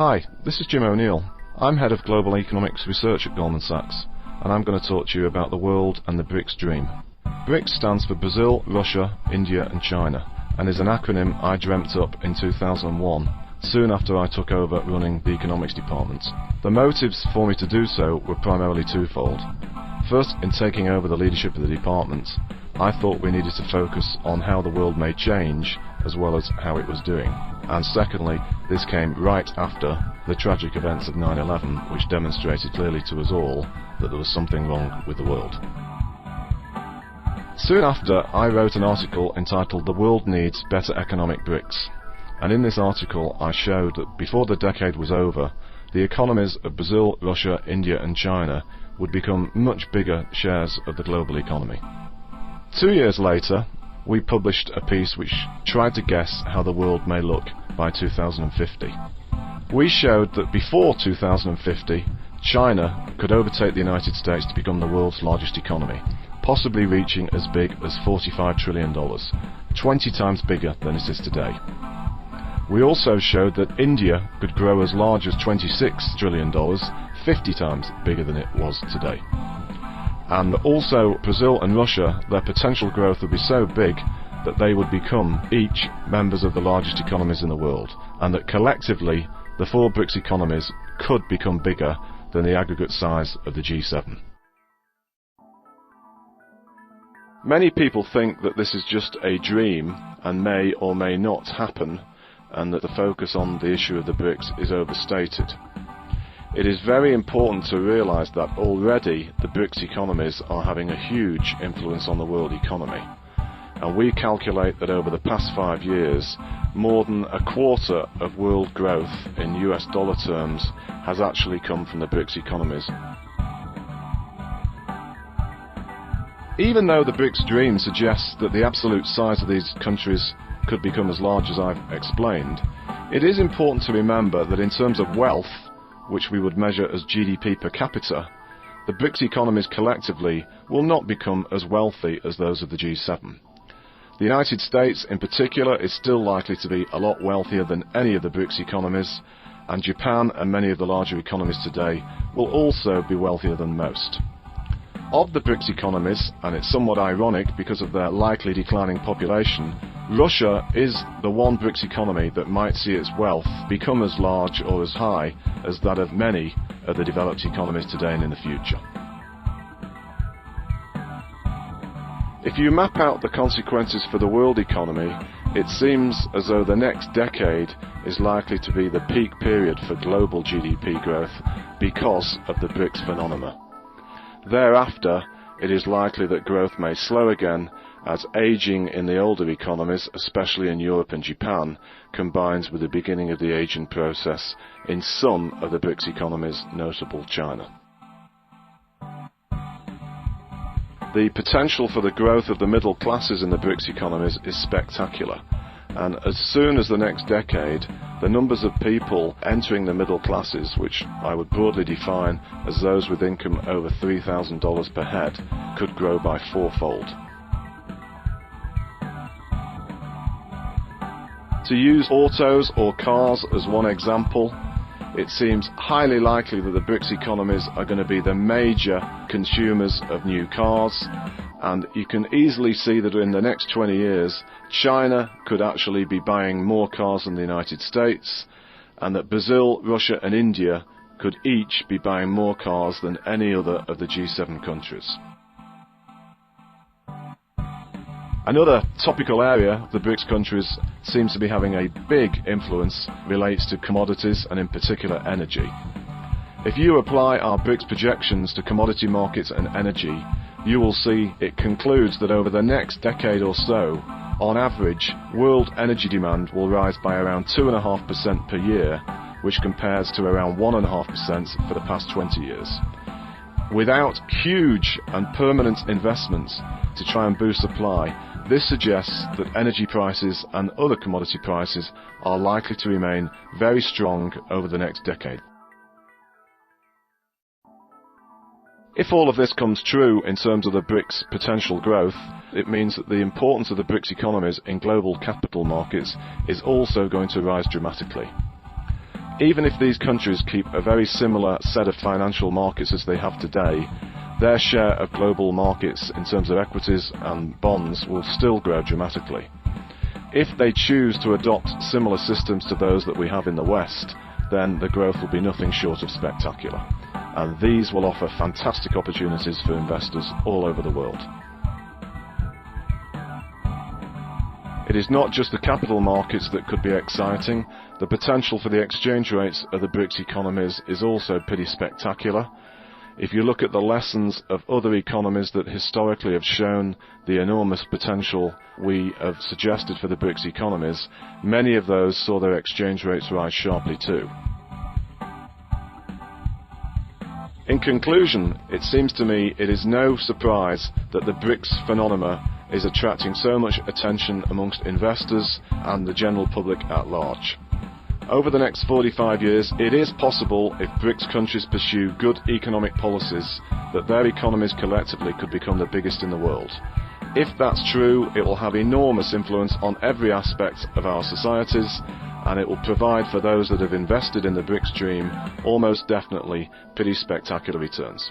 Hi, this is Jim O'Neill. I'm Head of Global Economics Research at Goldman Sachs, and I'm going to talk to you about the world and the BRICs Dream. BRICS stands for Brazil, Russia, India and China, and is an acronym I dreamt up in 2001, soon after I took over running the economics department. The motives for me to do so were primarily twofold. First, in taking over the leadership of the department, I thought we needed to focus on how the world may change as well as how it was doing. And secondly, this came right after the tragic events of 9/11, which demonstrated clearly to us all that there was something wrong with the world. Soon after, I wrote an article entitled "The World Needs Better Economic BRICs," and in this article I showed that before the decade was over, the economies of Brazil, Russia, India and China would become much bigger shares of the global economy. 2 years later, we published a piece which tried to guess how the world may look by 2050. We showed that before 2050, China could overtake the United States to become the world's largest economy, possibly reaching as big as $45 trillion, 20 times bigger than it is today. We also showed that India could grow as large as $26 trillion, 50 times bigger than it was today. And also Brazil and Russia, their potential growth would be so big that they would become each members of the largest economies in the world, and that collectively the four BRICS economies could become bigger than the aggregate size of the G7. Many people think that this is just a dream and may or may not happen, and that the focus on the issue of the BRICS is overstated. It is very important to realise that already the BRICS economies are having a huge influence on the world economy, and we calculate that over the past 5 years more than a quarter of world growth in US dollar terms has actually come from the BRICS economies. Even though the BRICS Dream suggests that the absolute size of these countries could become as large as I've explained, it is important to remember that in terms of wealth, which we would measure as GDP per capita, the BRICS economies collectively will not become as wealthy as those of the G7. The United States in particular is still likely to be a lot wealthier than any of the BRICS economies, and Japan and many of the larger economies today will also be wealthier than most. Of the BRICS economies, and it's somewhat ironic because of their likely declining population, Russia is the one BRICS economy that might see its wealth become as large or as high as that of many of the developed economies today and in the future. If you map out the consequences for the world economy, it seems as though the next decade is likely to be the peak period for global GDP growth because of the BRICS phenomena. Thereafter, it is likely that growth may slow again as ageing in the older economies, especially in Europe and Japan, combines with the beginning of the ageing process in some of the BRICS economies, notable China. The potential for the growth of the middle classes in the BRICS economies is spectacular, and as soon as the next decade, the numbers of people entering the middle classes, which I would broadly define as those with income over $3,000 per head, could grow by fourfold. To use autos or cars as one example, it seems highly likely that the BRICS economies are going to be the major consumers of new cars, and you can easily see that in the next 20 years China could actually be buying more cars than the United States, and that Brazil, Russia and India could each be buying more cars than any other of the G7 countries. Another topical area the BRICS countries seems to be having a big influence relates to commodities and in particular energy. If you apply our BRICS projections to commodity markets and energy, you will see it concludes that over the next decade or so, on average, world energy demand will rise by around 2.5% per year, which compares to around 1.5% for the past 20 years. Without huge and permanent investments to try and boost supply, this suggests that energy prices and other commodity prices are likely to remain very strong over the next decade. If all of this comes true in terms of the BRICS potential growth, it means that the importance of the BRICS economies in global capital markets is also going to rise dramatically. Even if these countries keep a very similar set of financial markets as they have today, their share of global markets in terms of equities and bonds will still grow dramatically. If they choose to adopt similar systems to those that we have in the West, then the growth will be nothing short of spectacular. And these will offer fantastic opportunities for investors all over the world. It is not just the capital markets that could be exciting. The potential for the exchange rates of the BRICS economies is also pretty spectacular. If you look at the lessons of other economies that historically have shown the enormous potential we have suggested for the BRICS economies, many of those saw their exchange rates rise sharply too. In conclusion, it seems to me it is no surprise that the BRICS phenomena is attracting so much attention amongst investors and the general public at large. Over the next 45 years, it is possible, if BRICS countries pursue good economic policies, that their economies collectively could become the biggest in the world. If that's true, it will have enormous influence on every aspect of our societies, and it will provide for those that have invested in the BRICS dream almost definitely pretty spectacular returns.